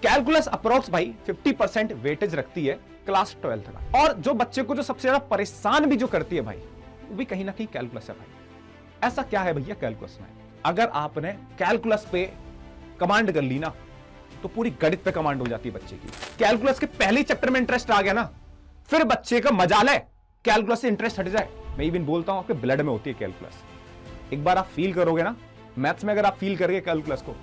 Calculus approx भाई 50% weightage रखती है क्लास 12th का। और जो बच्चे को जो सबसे ज्यादा परेशान भी जो करती है भाई, वो भी कहीं ना कहीं कैलकुलस है भाई। ऐसा क्या है भैया कैलकुलस में? अगर आपने कैलकुलस पे कमांड कर ली ना, तो पूरी गणित पे कमांड हो जाती है बच्चे की। कैलकुलस के पहले चैप्टर में इंटरेस्ट आ गया ना, फिर बच्चे का मजाल है कैलकुलस से इंटरेस्ट हट जाए। मैं इवन बोलता हूं आपके ब्लड में होती है कैलकुलस। एक बार आप फील करोगे ना मैथ्स में, अगर आप फील करोगे कैलकुलस को,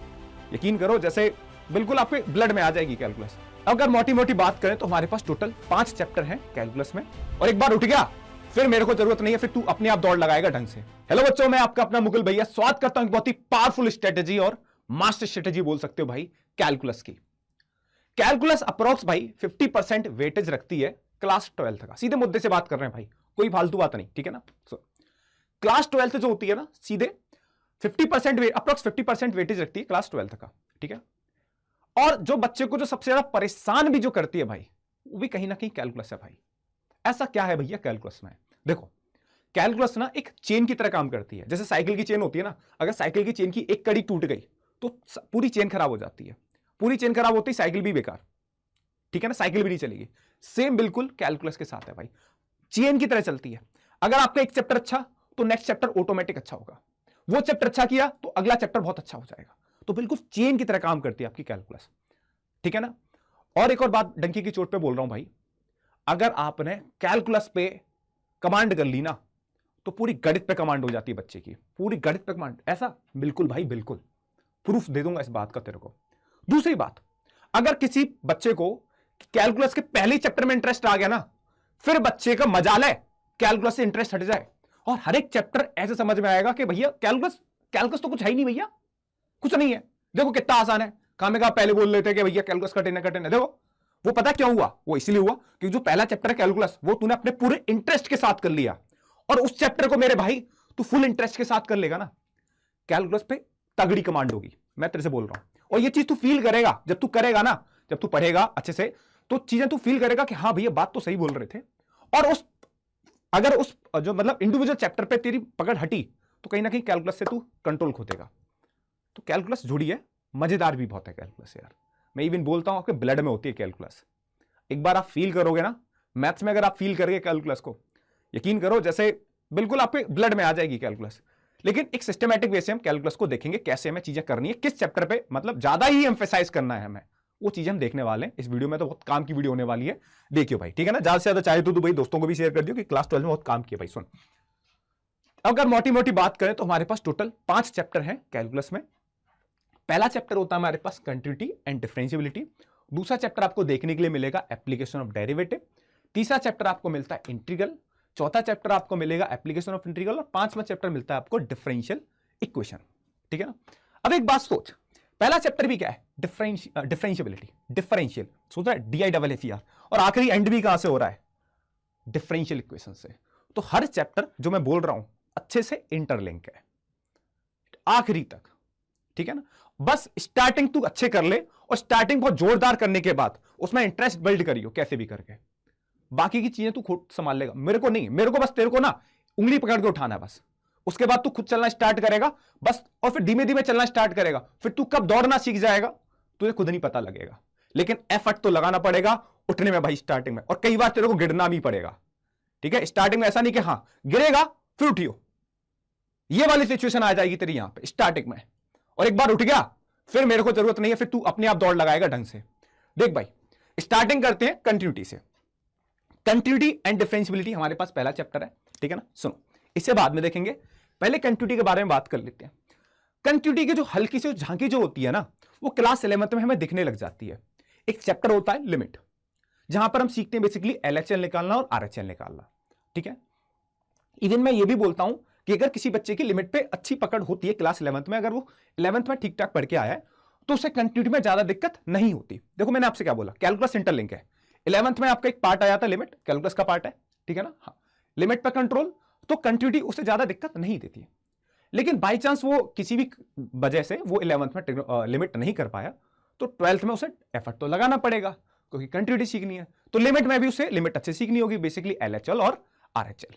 यकीन करो जैसे बिल्कुल आपके ब्लड में आ जाएगी कैलकुलस। अगर मोटी मोटी बात करें तो हमारे पास टोटल 5 चैप्टर हैं कैलकुलस में, और एक बार उठ गया फिर मेरे को जरूरत नहीं है, फिर तू अपने आप दौड़ लगाएगा ढंग से। हेलो बच्चों, मैं आपका अपना मुकुल भैया स्वागत करता हूं बहुत ही पावरफुल स्ट्रेटेजी और मास्टर स्ट्रेटेजी बोल सकते हो भाई कैलकुलस की। कैलकुलस अप्रोक्स भाई 50% वेटेज रखती है क्लास 12th का। सीधे मुद्दे से बात कर रहे हैं भाई, कोई फालतू बात नहीं, ठीक है ना। क्लास 12th जो होती है ना, सीधे 50% अप्रोक्स 50% वेटेज रखती है क्लास 12th का, ठीक है। और जो बच्चे को जो सबसे ज्यादा परेशान भी जो करती है भाई, वो भी कहीं ना कहीं कैलकुलस है भाई। ऐसा क्या है भैया कैलकुलस में? देखो, कैलकुलस ना एक चेन की तरह काम करती है। जैसे साइकिल की चेन होती है ना, अगर साइकिल की चेन की एक कड़ी टूट गई तो पूरी चेन खराब हो जाती है। पूरी चेन खराब होती है, साइकिल भी बेकार, ठीक है ना, साइकिल भी नहीं चलेगी। सेम बिल्कुल कैलकुलस के साथ है भाई, चेन की तरह चलती है। अगर आपका एक चैप्टर अच्छा तो नेक्स्ट चैप्टर ऑटोमेटिक अच्छा होगा, वो चैप्टर अच्छा किया तो अगला चैप्टर बहुत अच्छा हो जाएगा। तो बिल्कुल चेन की तरह काम करती है आपकी कैलकुलस, ठीक है ना। और एक और बात डंकी की चोट पे बोल रहा हूं भाई, अगर आपने कैलकुलस पे कमांड कर ली ना, तो पूरी गणित पे कमांड हो जाती है बच्चे की, पूरी गणित पे कमांड। ऐसा बिल्कुल भाई, बिल्कुल प्रूफ दे दूंगा इस बात का तेरे को। दूसरी बात, अगर किसी बच्चे को कैलकुलस के पहले चैप्टर में इंटरेस्ट आ गया ना, फिर बच्चे का मजाल है कैलकुलस से इंटरेस्ट हट जाए, और हर एक चैप्टर ऐसे समझ में आएगा कि भैया कैलकुलस कैलकुलस तो कुछ है ही नहीं भैया, कुछ नहीं है। देखो कितना आसान है, काम का पहले बोल लेते कि भैया कैलकुलस कठिन है कठिन है। देखो वो पता क्यों हुआ, वो इसलिए हुआ क्योंकि जो पहला चैप्टर है कैलकुलस, वो तूने अपने पूरे इंटरेस्ट के साथ कर लिया, और उस चैप्टर को मेरे भाई तू फुल इंटरेस्ट के साथ कर लेगा ना, कैलकुलस पे तगड़ी कमांड होगी। मैं तेरे से बोल रहा हूं, और ये चीज तू फील करेगा जब तू करेगा ना, जब तू पढ़ेगा अच्छे से, तो चीजें तू फील करेगा कि हाँ भैया बात तो सही बोल रहे थे। और उस अगर उस जो मतलब इंडिविजुअल चैप्टर पे तेरी पकड़ हटी, तो कहीं ना कहीं कैलकुलस से तू कंट्रोल खो देगा। तो कैलकुलस जुड़ी है, मजेदार भी बहुत है कैलकुलस यार। मैं इवन बोलता हूं आपके ब्लड में होती है कैलकुलस। एक बार आप फील करोगे ना मैथ्स में, अगर आप फील करोगे कैलकुलस को, यकीन करो जैसे बिल्कुल आपके ब्लड में आ जाएगी कैलकुलस। लेकिन एक सिस्टमैटिक वे से हम कैलकुलस को देखेंगे, कैसे हमें चीजें करनी है, किस चैप्टर पे मतलब ज्यादा ही एम्फेसाइज करना है हमें, वो चीजें हम देखने वाले हैं इस वीडियो में। तो बहुत काम की वीडियो होने वाली है, देखियो भाई, ठीक है ना। ज्यादा से ज्यादा चाहे तो भाई दोस्तों को भी शेयर कर दियो कि क्लास 12 में बहुत काम किया भाई। सुन, अगर मोटी मोटी बात करें तो हमारे पास टोटल 5 चैप्टर हैं कैलकुलस में। पहला चैप्टर होता है हमारे पास कंटिन्यूटी एंड डिफरेंशियबिलिटी। दूसरा चैप्टर आपको देखने के लिए मिलेगा एप्लीकेशन ऑफ डेरिवेटिव। तीसरा चैप्टर आपको मिलता है इंटीग्रल। चौथा चैप्टर आपको मिलेगा एप्लीकेशन ऑफ इंटीग्रल, और पांचवा चैप्टर मिलता है आपको डिफरेंशियल इक्वेशन, ठीक है ना। अब एक बात सोच, पहला चैप्टर भी क्या है, डिफरेंशियबिलिटी, डिफरेंशियल, सोच रहा है DIFFER, और आखिरी एंड भी कहां से हो रहा है, डिफरेंशियल इक्वेशन से। तो हर चैप्टर जो मैं बोल रहा हूं अच्छे से इंटरलिंक है आखिरी तक, ठीक है ना। बस स्टार्टिंग तू अच्छे कर ले, और स्टार्टिंग बहुत जोरदार करने के बाद उसमें इंटरेस्ट बिल्ड करियो कैसे भी करके, बाकी की चीजें तू खुद संभाल लेगा। मेरे को नहीं, मेरे को बस तेरे को ना उंगली पकड़ के उठाना है बस। उसके बाद तू खुद चलना स्टार्ट करेगा बस, और फिर धीमे धीमे चलना स्टार्ट करेगा। फिर तू कब दौड़ना सीख जाएगा तुझे खुद नहीं पता लगेगा, लेकिन एफर्ट तो लगाना पड़ेगा उठने में भाई स्टार्टिंग में, और कई बार तेरे को गिरना भी पड़ेगा, ठीक है। स्टार्टिंग में ऐसा नहीं कि हाँ गिरेगा फिर उठियो, ये वाली सिचुएशन आ जाएगी तेरी यहां पे स्टार्टिंग में, और एक बार उठ गया फिर मेरे को जरूरत नहीं है, फिर तू अपने आप दौड़ लगाएगा ढंग से। देख भाई, स्टार्टिंग करते हैं कंटिन्यूटी से। कंटिन्यूटी एंड डिफरेंशियबिलिटी हमारे पास पहला चैप्टर है, ठीक है ना। सुनो, इसे बाद में देखेंगे, पहले कंटिन्यूटी के बारे में बात कर लेते हैं। कंटिन्यूटी की जो हल्की सी झांकी जो होती है ना, वो क्लास 11th में हमें दिखने लग जाती है। एक चैप्टर होता है लिमिट, जहां पर हम सीखते हैं बेसिकली LHL निकालना और RHL निकालना, ठीक है। इवन मैं ये भी बोलता हूं कि अगर किसी बच्चे की लिमिट पे अच्छी पकड़ होती है क्लास 11th में, अगर वो 11th में ठीक ठाक पढ़ के आया है, तो उसे कंटिन्यूटी में ज्यादा दिक्कत नहीं होती। देखो मैंने आपसे क्या बोला, कैलकुलस इंटरलिंक है। 11th में आपका एक पार्ट आया था लिमिट, कैलकुलस का पार्ट है, ठीक है ना। हाँ, लिमिट पर कंट्रोल, तो कंटिन्यूटी उसे ज्यादा दिक्कत नहीं देती। लेकिन बाई चांस वो किसी भी वजह से वो 11th में लिमिट नहीं कर पाया, तो 12th में उसे एफर्ट तो लगाना पड़ेगा, क्योंकि कंटिन्यूटी सीखनी है। तो लिमिट में भी उसे लिमिट अच्छे सीखनी होगी, बेसिकली LHL और RHL,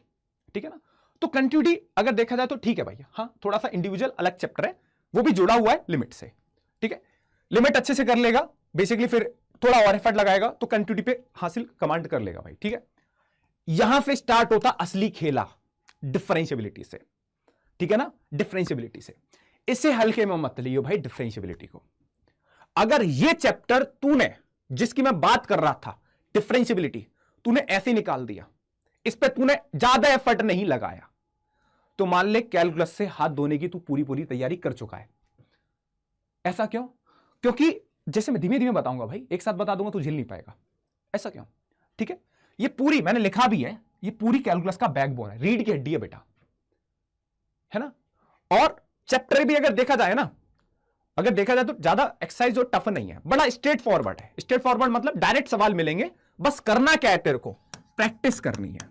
ठीक है ना। तो कंटिन्यूटी अगर देखा जाए तो ठीक है भैया, हाँ थोड़ा सा इंडिविजुअल अलग चैप्टर है, वो भी जुड़ा हुआ है लिमिट से, ठीक है। लिमिट अच्छे से कर लेगा बेसिकली फिर थोड़ा और एफर्ट लगाएगा तो कंटिन्यूटी पे हासिल कमांड कर लेगा भाई, ठीक है। यहां पे स्टार्ट होता असली खेला, डिफरेंशियबिलिटी से, ठीक है ना, डिफरेंशियबिलिटी से। इसे हल्के में मत लियो भाई डिफरेंशियबिलिटी को। अगर ये चैप्टर तूने, जिसकी मैं बात कर रहा था डिफरेंशियबिलिटी, तूने ऐसे निकाल दिया, इस पे तूने ज्यादा एफर्ट नहीं लगाया, तो मान ले कैलकुलस से हाथ धोने की तू पूरी पूरी तैयारी कर चुका है। ऐसा क्यों? क्योंकि जैसे मैं धीमे धीमे बताऊंगा भाई, एक साथ बता दूंगा तो झेल नहीं पाएगा। ऐसा क्यों? ठीक है, ये पूरी मैंने लिखा भी है, ये पूरी कैलकुलस का बैकबोन है, रीढ़ की हड्डी है बेटा, है ना। और चैप्टर भी अगर देखा जाए ना, अगर देखा जाए तो ज्यादा एक्सरसाइज और टफ नहीं है, बड़ा स्ट्रेट फॉरवर्ड है। स्ट्रेट फॉरवर्ड मतलब डायरेक्ट सवाल मिलेंगे, बस करना क्या है तेरे को, प्रैक्टिस करनी है,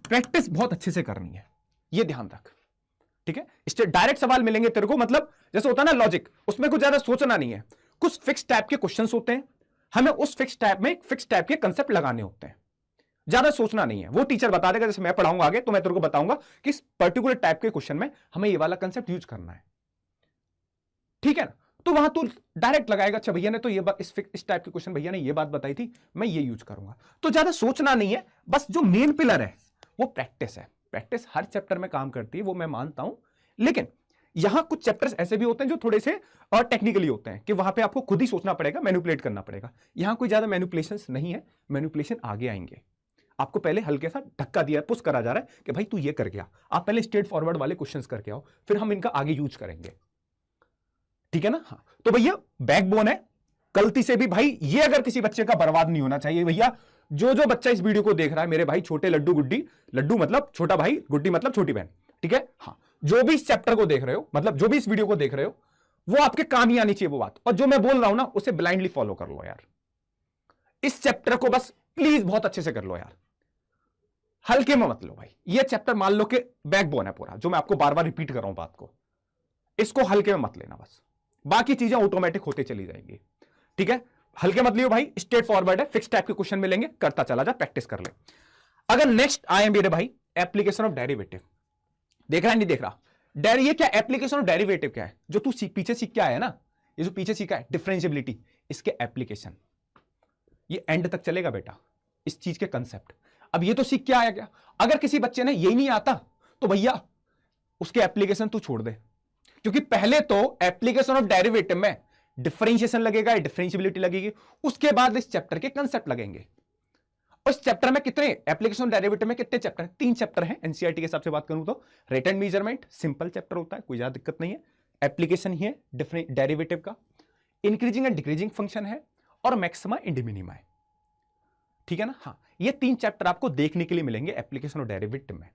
प्रैक्टिस बहुत अच्छे से करनी है, ये ध्यान रख, ठीक है। इससे डायरेक्ट सवाल मिलेंगे तेरे को, मतलब जैसे होता है ना लॉजिक, उसमें कुछ ज्यादा सोचना नहीं है, कुछ फिक्स टाइप के क्वेश्चंस होते हैं, हमें उस फिक्स टाइप में फिक्स टाइप के कंसेप्ट लगाने होते हैं, ज्यादा सोचना नहीं है। वो टीचर बता देगा, जैसे मैं पढ़ाऊंगा आगे तो मैं तेरे को बताऊंगा कि इस पर्टिकुलर टाइप के क्वेश्चन में हमें ये वाला कंसेप्ट यूज करना है, ठीक है ना। तो वहां तू डायरेक्ट लगाएगा, अच्छा भैया ने तो ये बात, इस टाइप के क्वेश्चन भैया ने ये बात बताई थी, मैं ये यूज करूंगा। तो ज्यादा सोचना नहीं है, बस जो मेन पिलर है वो प्रैक्टिस है। प्रैक्टिस हर चैप्टर में काम करती है, वो मैं मानता हूं, लेकिन यहां कुछ चैप्टर्स ऐसे भी होते हैं जो थोड़े से और टेक्निकली होते हैं कि वहां पे आपको खुद ही सोचना पड़ेगा, मैनिपुलेट करना पड़ेगा। यहां कोई ज्यादा मैनिपुलेशंस नहीं है, मैनिपुलेशन आगे आएंगे। आपको पहले हल्के सा धक्का दिया, पुश करा जा रहा है कि भाई तू ये कर गया, आप पहले स्ट्रेट फॉरवर्ड वाले क्वेश्चंस करके आओ, फिर हम इनका आगे यूज करेंगे, ठीक है ना। हाँ, तो भैया बैकबोन है, गलती से भी भाई ये अगर किसी बच्चे का बर्बाद नहीं होना चाहिए। भैया जो जो बच्चा इस वीडियो को देख रहा है, मेरे भाई छोटे लड्डू गुड्डी, लड्डू मतलब छोटा भाई, गुड्डी मतलब छोटी बहन, ठीक है। हाँ, जो भी इस चैप्टर को देख रहे हो, मतलब जो भी इस वीडियो को देख रहे हो, वो आपके काम ही आनी चाहिए वो बात, और जो मैं बोल रहा हूं ना उसे ब्लाइंडली फॉलो कर लो यार। इस चैप्टर को बस प्लीज बहुत अच्छे से कर लो यार, हल्के में मत लो भाई। ये चैप्टर मान लो कि बैकबोन है पूरा, जो मैं आपको बार बार रिपीट कर रहा हूं बात को, इसको हल्के में मत लेना, बस बाकी चीजें ऑटोमेटिक होते चली जाएंगी, ठीक है। हल्के मत लियो भाई, स्ट्रेट फॉरवर्ड है, फिक्स टाइप के क्वेश्चन मिलेंगे, करता चला जा, प्रैक्टिस कर ले। अगर नेक्स्ट आए मेरे भाई एप्लीकेशन ऑफ डेरिवेटिव, देख रहा है नहीं देख रहा, ये क्या एप्लीकेशन ऑफ डेरिवेटिव क्या है, जो तू पीछे सीख के आया है ना, ये जो पीछे सीखा है डिफरेंशियबिलिटी, इसके एप्लीकेशन, ये एंड तक चलेगा बेटा, इस चीज के कंसेप्ट। अब ये तो सीख के आया क्या, अगर किसी बच्चे ने यही नहीं आता तो भैया उसके एप्लीकेशन तू छोड़ दे, क्योंकि पहले तो एप्लीकेशन ऑफ डेरिवेटिव में डिफरेंशिएशन लगेगा, डिफरेंशियबिलिटी लगेगी, उसके बाद इस चैप्टर के कंसेप्ट लगेंगे। उस चैप्टर में कितने एप्लीकेशन डेरिवेटिव में कितने चैप्टर हैं? 3 चैप्टर हैं एनसीईआरटी के हिसाब से बात करूं तो। Rate and measurement simple chapter होता है, कोई ज्यादा दिक्कत नहीं है। एप्लीकेशन ही है डेरिवेटिव का, इंक्रीजिंग एंड डिक्रीजिंग फंक्शन है, और मैक्सिमा एंड मिनिमा है, ठीक है ना। हाँ, ये 3 चैप्टर आपको देखने के लिए मिलेंगे एप्लीकेशन और डेरिवेटिव में,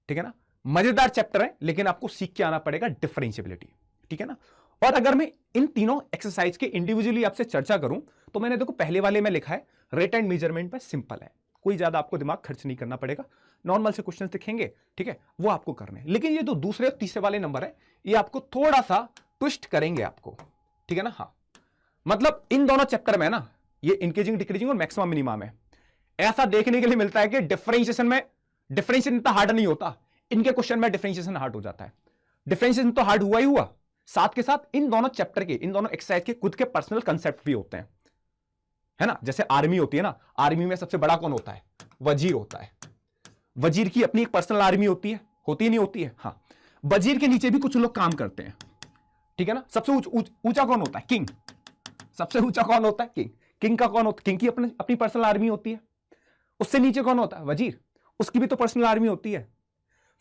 ठीक है ना। मजेदार चैप्टर है, लेकिन आपको सीख के आना पड़ेगा डिफरेंशियबिलिटी, ठीक है ना। और अगर मैं इन तीनों एक्सरसाइज के इंडिविजुअली आपसे चर्चा करूं तो मैंने देखो पहले वाले में लिखा है रेट एंड मेजरमेंट पे सिंपल है, कोई ज्यादा आपको दिमाग खर्च नहीं करना पड़ेगा, नॉर्मल से क्वेश्चंस दिखेंगे, ठीक है, वो आपको करने हैं। लेकिन ये जो दूसरे और तीसरे वाले नंबर है, ये आपको थोड़ा सा ट्विस्ट करेंगे आपको, ठीक है ना। हाँ, मतलब इन दोनों चैप्टर में ना, ये इंक्रीजिंग डिक्रीजिंग और मैक्सिमम मिनिमम में ऐसा देखने के लिए मिलता है कि डिफरेंशिएशन में डिफरेंशिएशन इतना हार्ड नहीं होता, इनके क्वेश्चन में डिफरेंशिएशन हार्ड हो जाता है। डिफरेंशिएशन तो हार्ड हुआ ही हुआ, साथ के साथ इन दोनों चैप्टर के, इन दोनों एक्सरसाइज के खुद के पर्सनल कंसेप्ट भी होते हैं, है ना। जैसे आर्मी होती है ना, आर्मी में सबसे बड़ा कौन होता है? वजीर होता है। वजीर की अपनी एक पर्सनल आर्मी होती है नहीं होती है? हाँ, वजीर के नीचे भी कुछ लोग काम करते हैं, ठीक है ना। सबसे ऊंचा कौन होता है? किंग। सबसे ऊंचा कौन होता है? किंग। किंग का कौन होता है? किंग की अपनी पर्सनल आर्मी होती है। उससे नीचे कौन होता है? वजीर, उसकी भी तो पर्सनल आर्मी होती है।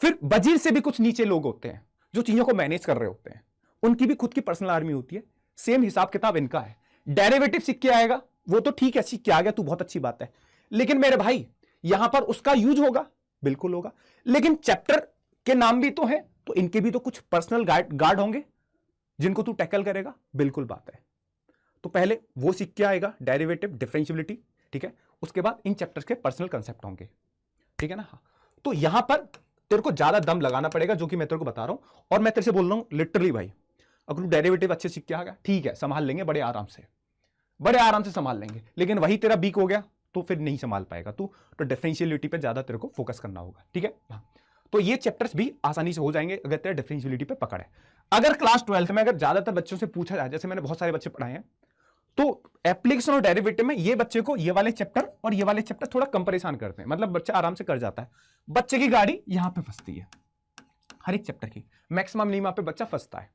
फिर वजीर से भी कुछ नीचे लोग होते हैं जो चीजों को मैनेज कर रहे होते हैं, उनकी भी खुद की पर्सनल आर्मी होती है। सेम हिसाब किताब इनका है। डेरिवेटिव सीख के आएगा वो तो ठीक है, सीख के आ गया तू, बहुत अच्छी बात है, लेकिन मेरे भाई यहां पर उसका यूज होगा, बिल्कुल होगा, लेकिन चैप्टर के नाम भी तो है, तो इनके भी तो कुछ पर्सनल गार्ड होंगे जिनको तू टैकल करेगा, बिल्कुल बात है। तो पहले वो सीख के आएगा, डेरिवेटिव, डिफरेंशियबिलिटी, ठीक है, उसके बाद इन चैप्टर्स के पर्सनल कंसेप्ट होंगे, ठीक है ना। हाँ, तो यहां पर तेरे को ज्यादा दम लगाना पड़ेगा, जो कि मैं तेरे को बता रहा हूं, और मैं तेरे से बोल रहा हूं लिटरली भाई, अगर तू डेरिवेटिव अच्छे सीख के आ गया, ठीक है, संभाल लेंगे बड़े आराम से संभाल लेंगे, लेकिन वही तेरा वीक हो गया तो फिर नहीं संभाल पाएगा तू, तो डिफरेंशियलिटी पे ज्यादा तेरे को फोकस करना होगा, ठीक है। हाँ, तो ये चैप्टर्स भी आसानी से हो जाएंगे अगर तेरा डिफरेंशियलिटी पे पकड़ है। अगर क्लास 12th में अगर ज्यादातर बच्चों से पूछा जाए, जैसे मैंने बहुत सारे बच्चे पढ़ाए हैं, तो एप्लीकेशन और डेरिवेटिव में ये बच्चे को ये वाले चैप्टर और ये वाले चैप्टर थोड़ा कम परेशान करते हैं, मतलब बच्चा आराम से कर जाता है। बच्चे की गाड़ी यहां पे फंसती है, हर एक चैप्टर की मैक्सिमम मिनिमम पे बच्चा फंसता है,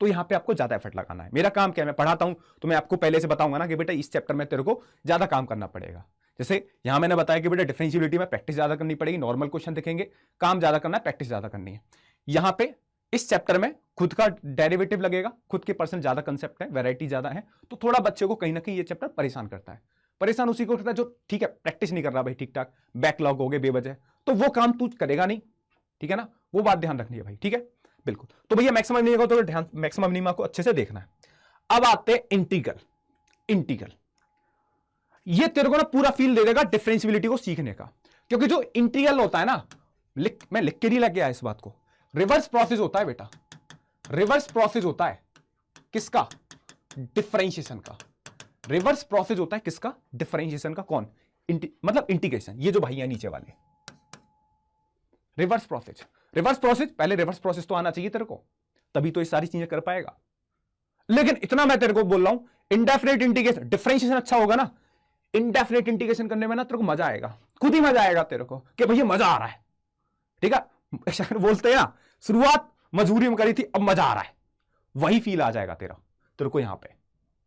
तो यहां पे आपको ज्यादा एफर्ट लगाना है। मेरा काम क्या है, मैं पढ़ाता हूं तो मैं आपको पहले से बताऊंगा ना कि बेटा इस चैप्टर में तेरे को ज्यादा काम करना पड़ेगा। जैसे यहां मैंने बताया कि बेटा डिफरेंशिएबिलिटी में प्रैक्टिस ज्यादा करनी पड़ेगी, नॉर्मल क्वेश्चन देखेंगे, काम ज्यादा करना है, प्रैक्टिस ज्यादा करनी है। यहां पे इस चैप्टर में खुद का डेरिवेटिव लगेगा, खुद के परसेंट ज्यादा कंसेप्ट है, वैरायटी ज्यादा है, तो थोड़ा बच्चे को कहीं ना कहीं ये चैप्टर परेशान करता है। परेशान उसी को करता है जो ठीक है प्रैक्टिस नहीं कर रहा भाई ठीक ठाक, बैकलॉग हो गए बेवजह, तो वो काम तू करेगा नहीं, ठीक है ना, वो बात ध्यान रखनी है भाई, ठीक है बिल्कुल। तो भैया मैक्सिमम मिनिमम तो ध्यान, मैक्सिमम मिनिमम को अच्छे से देखना है। अब आते हैं इंटीग्रल। इंटीग्रल ये तेरे को ना पूरा फील दे देगा डिफरेंशियबिलिटी को सीखने का, क्योंकि जो इंटीग्रल होता है ना, मैं लिख के नहीं लग गया इस बात को, रिवर्स प्रोसेस होता है बेटा, रिवर्स प्रोसेस होता है किसका, डिफरेंशिएशन का। रिवर्स प्रोसेस होता है किसका, डिफरेंशिएशन का। कौन, मतलब इंटीग्रेशन, ये जो भाई है नीचे वाले, रिवर्स प्रोसेस। रिवर्स प्रोसेस, पहले रिवर्स प्रोसेस तो आना चाहिए तेरे को, तभी तो ये सारी चीजें कर पाएगा। लेकिन इतना मैं तेरे को बोल रहा हूं, इंडेफिनिट इंटीग्रेशन, डिफरेंशिएशन अच्छा होगा ना, इंडेफिनिट इंटीग्रेशन करने में ना तेरे को मजा आएगा, खुद ही मजा आएगा तेरे को कि भैया मजा आ रहा है, ठीक है। बोलते हैं ना, शुरुआत मजबूरी में करी थी, अब मजा आ रहा है, वही फील आ जाएगा तेरे को यहां पे,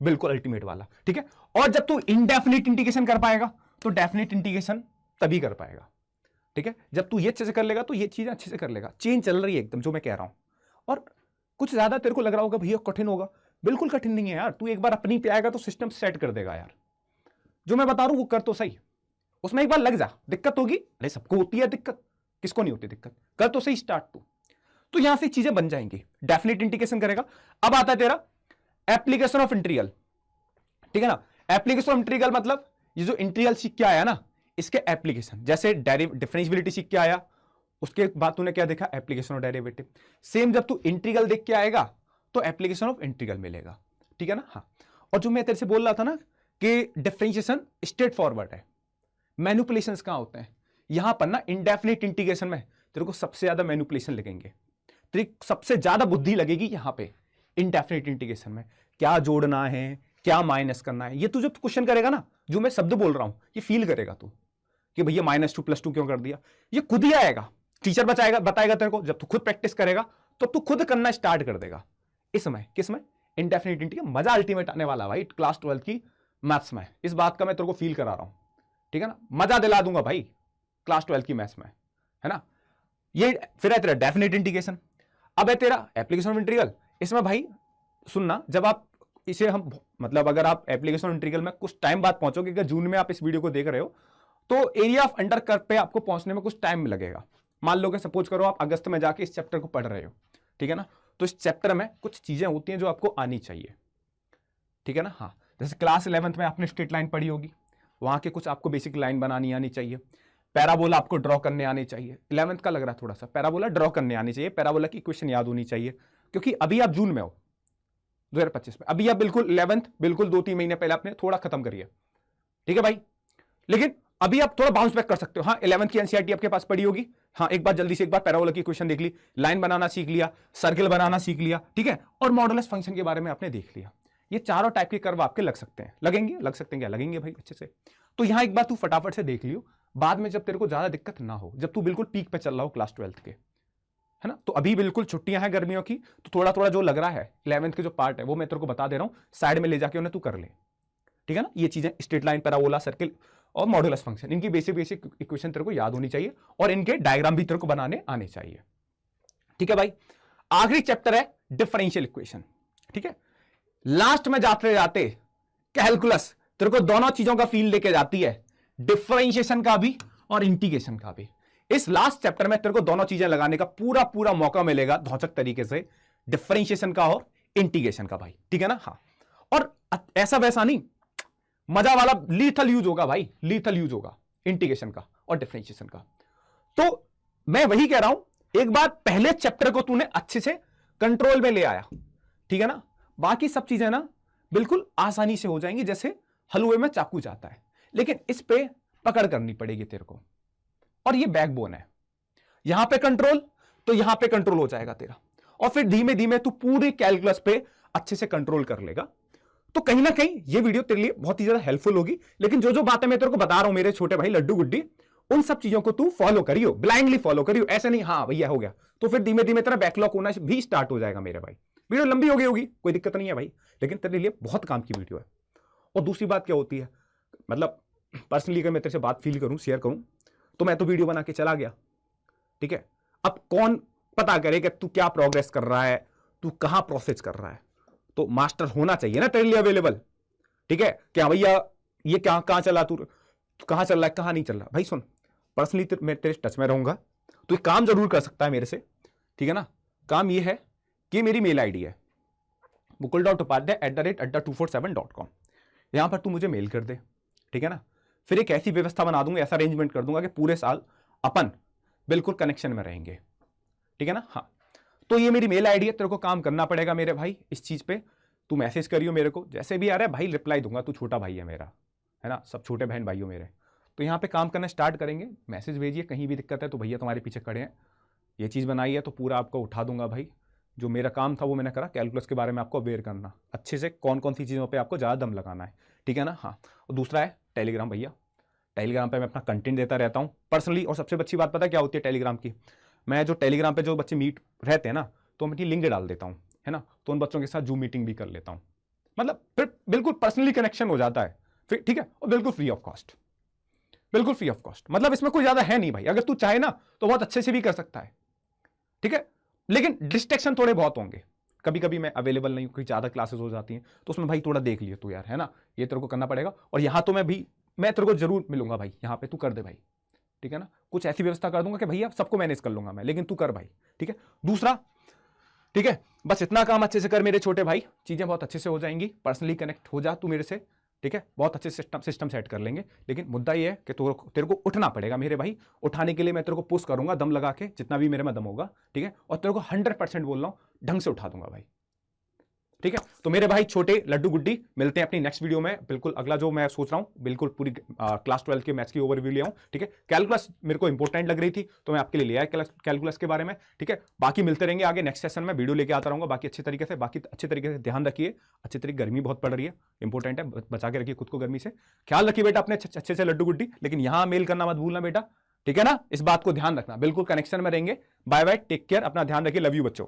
बिल्कुल अल्टीमेट वाला, ठीक है। और जब तू इनडेफिनिट इंटीग्रेशन कर पाएगा तो डेफिनिट इंटीग्रेशन तभी कर पाएगा, ठीक है। जब तू ये अच्छे से कर लेगा तो ये चीजें अच्छे से कर लेगा। चेंज चल रही है एकदम, जो मैं कह रहा हूं। और कुछ ज्यादा तेरे को लग रहा होगा भैया कठिन होगा, बिल्कुल कठिन नहीं है यार, तू एक बार अपनी पे आएगा तो सिस्टम सेट कर देगा यार। जो मैं बता रहा हूं वो कर तो सही, उसमें एक बार लग जा, दिक्कत होगी, अरे सबको होती है दिक्कत, किसको नहीं होती दिक्कत, कर तो सही स्टार्ट तो यहां से चीजें बन जाएंगी। डेफिनेट इंटीग्रेशन करेगा। अब आता है तेरा एप्लीकेशन ऑफ इंटीग्रल, ठीक है ना। एप्लीकेशन ऑफ इंटीग्रल मतलब ये जो इंटीग्रल सीख के आया ना, इसके एप्लीकेशन, जैसे डिफरेंशिएबिलिटी सीख के आया, उसके बाद तूने क्या देखा, एप्लीकेशन ऑफ डेरिवेटिव। सेम जब तू इंटीग्रल देख के आएगा तो एप्लीकेशन ऑफ इंटीग्रल मिलेगा, ठीक है ना। हाँ, और जो मैं तेरे से बोल रहा था ना कि डिफरेंशिएशन स्ट्रेट फॉरवर्ड है, मैनिपुलेशंस कहां होते हैं, यहां पर ना इंडेफिनिट इंटीग्रेशन में तेरे को सबसे ज्यादा मैनिपुलेशन लगेंगे, तेरी सबसे ज्यादा बुद्धि लगेगी यहां पे इंडेफिनिट इंटीग्रेशन में। क्या जोड़ना है, क्या माइनस करना है, ये तू जब क्वेश्चन करेगा ना, जो मैं शब्द बोल रहा हूं ये फील करेगा तू कि भैया -2 + 2 क्यों कर दिया, ये खुद ही आएगा, टीचर बताएगा तेरे को। जब तू खुद प्रैक्टिस करेगा तो तू खुद करना स्टार्ट कर देगा। इसमें किसमें, इंडेफिनिट इंटीग्रेशन। मजा अल्टीमेट आने वाला भाई क्लास 12 की मैथ्स में, इस बात का मैं तेरे को फील करा रहा हूं, ठीक है ना। मजा दिला दूंगा भाई क्लास 12 की मैथ्स में, है ना। ये फिर है तेरा डेफिनिट इंटीग्रेशन। अब है तेरा एप्लीकेशन ऑफ इंटीग्रल। इसमें भाई सुनना, जब आप इसे हम मतलब अगर आप एप्लीकेशन ऑफ इंटीग्रल में कुछ टाइम बाद पहुंचोगे, अगर जून में आप इस वीडियो को देख रहे हो तो एरिया ऑफ अंडर कर्व पे आपको पहुंचने में कुछ टाइम लगेगा। मान लो कि सपोज करो आप अगस्त में जाके इस चैप्टर को पढ़ रहे हो, ठीक है ना, तो इस चैप्टर में कुछ चीजें होती हैं जो आपको आनी चाहिए, ठीक है ना। हाँ, जैसे क्लास 11th में आपने स्ट्रेट लाइन पढ़ी होगी, वहां के कुछ आपको बेसिक लाइन बनानी आनी चाहिए, पैराबोला आपको ड्रॉ करने आनी चाहिए। 11th का लग रहा है थोड़ा सा, पैराबोला ड्रॉ करने आनी चाहिए, पैराबोला की इक्वेशन याद होनी चाहिए, क्योंकि अभी आप जून में हो 2025 में, अभी आप बिल्कुल 11th बिल्कुल 2-3 महीने पहले आपने थोड़ा खत्म करिए, ठीक है भाई। लेकिन अभी आप थोड़ा बाउंस बैक कर सकते हो। हाँ, 11th की एनसीईआरटी आपके पास पड़ी होगी, हाँ एक बार जल्दी से एक बार पैराबोला की इक्वेशन देख ली, लाइन बनाना सीख लिया, सर्कल बनाना सीख लिया, ठीक है, और मॉडुलस फंक्शन के बारे में आपने देख लिया। ये चारों टाइप के कर्व आपके लग सकते हैं, लगेंगे, लग सकते हैं क्या, लगेंगे भाई अच्छे से। तो यहां एक बार तू फटाफट से देख लियो, बाद में जब तेरे को ज्यादा दिक्कत ना हो, जब तू बिल्कुल पीक पे चल रहा हो क्लास 12th के, है ना। तो अभी बिल्कुल छुट्टियां हैं गर्मियों की, तो थोड़ा थोड़ा जो लग रहा है 11th के जो पार्ट है वो मैं तेरे को बता दे रहा हूं, साइड में ले जाके उन्हें तू कर ले, ठीक है ना। ये चीजें स्ट्रेट लाइन, पैराबोला, सर्कल और मॉडुलस फंक्शन, इनकी बेसिक इक्वेशन तेरे को याद होनी चाहिए और इनके डायग्राम भी तेरे को बनाने आने चाहिए, ठीक है भाई। आखिरी चैप्टर है डिफरेंशियल इक्वेशन, ठीक है। लास्ट में जाते जाते कैलकुलस तेरे को दोनों चीजों का फील लेके जाती है, डिफरेंशिएशन का भी और इंटीग्रेशन का भी। इस लास्ट चैप्टर में तेरे को दोनों चीजें लगाने का पूरा मौका मिलेगा धौचक तरीके से, डिफरेंशिएशन का और इंटीग्रेशन का भाई, ठीक है ना। हाँ, और ऐसा वैसा नहीं, मजा वाला लीथल यूज होगा भाई, लीथल यूज होगा इंटीग्रेशन का और डिफरेंशिएशन का। तो मैं वही कह रहा हूं, एक बार पहले चैप्टर को तूने अच्छे से कंट्रोल में ले आया, ठीक है ना, बाकी सब चीजें ना बिल्कुल आसानी से हो जाएंगी, जैसे हलवे में चाकू जाता है। लेकिन इस पे पकड़ करनी पड़ेगी तेरे को, और ये बैकबोन है। यहां पे कंट्रोल, तो यहां पे कंट्रोल हो जाएगा तेरा, और फिर धीमे धीमे तू पूरे कैलकुलस पे अच्छे से कंट्रोल कर लेगा, तो कहीं ना कहीं ये वीडियो तेरे लिए बहुत ही ज्यादा हेल्पफुल होगी। लेकिन जो जो बातें मैं तेरे को बता रहा हूं मेरे छोटे भाई लड्डू गुड्डी, उन सब चीजों को तू फॉलो करियो, ब्लाइंडली फॉलो करियो। ऐसे नहीं हाँ भैया हो गया तो फिर धीमे धीमे तेरा बैकलॉग होना भी स्टार्ट हो जाएगा मेरे भाई। वीडियो लंबी हो गई होगी, कोई दिक्कत नहीं है भाई, लेकिन तेरे लिए बहुत काम की वीडियो है। और दूसरी बात क्या होती है, मतलब पर्सनली अगर मैं तेरे से बात फील करूं, शेयर करूं, तो मैं तो वीडियो बना के चला गया, ठीक है। अब कौन पता करे कि तू क्या प्रोग्रेस कर रहा है, तू कहां प्रोसेस कर रहा है। तो मास्टर होना चाहिए ना तेरे लिए अवेलेबल, ठीक है। क्या भैया ये क्या कहां चला, तू कहां चल रहा है, कहां नहीं चल रहा। भाई सुन, पर्सनली मैं तेरे टच में रहूंगा, तो एक काम जरूर कर सकता है मेरे से, ठीक है ना। काम ये है कि मेरी मेल आईडी है mukul.upadhyay@247.com। यहां पर तू मुझे मेल कर दे, ठीक है ना। फिर एक ऐसी व्यवस्था बना दूंगा, ऐसा अरेंजमेंट कर दूंगा कि पूरे साल अपन बिल्कुल कनेक्शन में रहेंगे, ठीक है ना। हाँ, तो ये मेरी मेल आईडी है, तेरे को काम करना पड़ेगा मेरे भाई इस चीज पे। तू मैसेज करियो मेरे को, जैसे भी आ रहा है भाई रिप्लाई दूंगा, तू छोटा भाई है मेरा, है ना, सब छोटे बहन भाइयों मेरे। तो यहाँ पे काम करना स्टार्ट करेंगे, मैसेज भेजिए, कहीं भी दिक्कत है तो भैया तुम्हारे पीछे खड़े हैं। ये चीज़ बनाई है तो पूरा आपको उठा दूंगा भाई। जो मेरा काम था वो मैंने करा, कैलकुलस के बारे में आपको अवेयर करना अच्छे से, कौन कौन सी चीज़ों पे आपको ज़्यादा दम लगाना है, ठीक है ना। हाँ, और दूसरा है टेलीग्राम भैया, टेलीग्राम पे मैं अपना कंटेंट देता रहता हूँ पर्सनली। और सबसे अच्छी बात पता है क्या होती है टेलीग्राम की, मैं जो टेलीग्राम पे जो बच्चे मीट रहते हैं ना, तो मैं अपनी लिंक डाल देता हूँ, है ना। तो उन बच्चों के साथ जूम मीटिंग भी कर लेता हूँ, मतलब फिर बिल्कुल पर्सनली कनेक्शन हो जाता है फिर, ठीक है। और बिल्कुल फ्री ऑफ कॉस्ट, बिल्कुल फ्री ऑफ कॉस्ट, मतलब इसमें कोई ज्यादा है नहीं भाई। अगर तू चाहे ना तो बहुत अच्छे से भी कर सकता है, ठीक है। लेकिन डिस्ट्रैक्शन थोड़े बहुत होंगे, कभी कभी मैं अवेलेबल नहीं हूं, कोई ज्यादा क्लासेस हो जाती हैं, तो उसमें भाई थोड़ा देख लिए तू यार, है ना। ये तेरे को करना पड़ेगा। और यहां तो मैं तेरे को जरूर मिलूंगा भाई, यहां पे तू कर दे भाई, ठीक है ना। कुछ ऐसी व्यवस्था कर दूंगा कि भैया सबको मैनेज कर लूंगा मैं, लेकिन तू कर भाई, ठीक है। दूसरा, ठीक है, बस इतना काम अच्छे से कर मेरे छोटे भाई, चीजें बहुत अच्छे से हो जाएंगी। पर्सनली कनेक्ट हो जा तू मेरे से, ठीक है, बहुत अच्छे सिस्टम सेट कर लेंगे। लेकिन मुद्दा ये है कि तेरे को उठना पड़ेगा मेरे भाई। उठाने के लिए मैं तेरे को पुश करूंगा दम लगा के, जितना भी मेरे में दम होगा, ठीक है। और तेरे को 100% बोल रहा हूं, ढंग से उठा दूंगा भाई, ठीक है। तो मेरे भाई छोटे लड्डू गुड्डी, मिलते हैं अपनी नेक्स्ट वीडियो में। बिल्कुल अगला जो मैं सोच रहा हूं, बिल्कुल पूरी क्लास 12 के मैथ्स की ओवरव्यू ले आऊं, ठीक है। कैलकुलस मेरे को इंपॉर्टेंट लग रही थी तो मैं आपके लिए ले आया कैलकुलस के बारे में, ठीक है। बाकी मिलते रहेंगे आगे, नेक्स्ट सेशन में वीडियो लेके आता रहूंगा। बाकी अच्छे तरीके से ध्यान रखिए, अच्छे तरीके, गर्मी बहुत पड़ रही है, इंपॉर्टेंट है, बचा के रखिए खुद को गर्मी से। ख्याल रखिए बेटा अपने अच्छे से लड्डू गुड्डी, लेकिन यहां मेल करना मत भूलना बेटा, ठीक है ना। इस बात को ध्यान रखना, बिल्कुल कनेक्शन में रहेंगे। बाय बाय, टेक केयर, अपना ध्यान रखिए, लव यू बच्चों।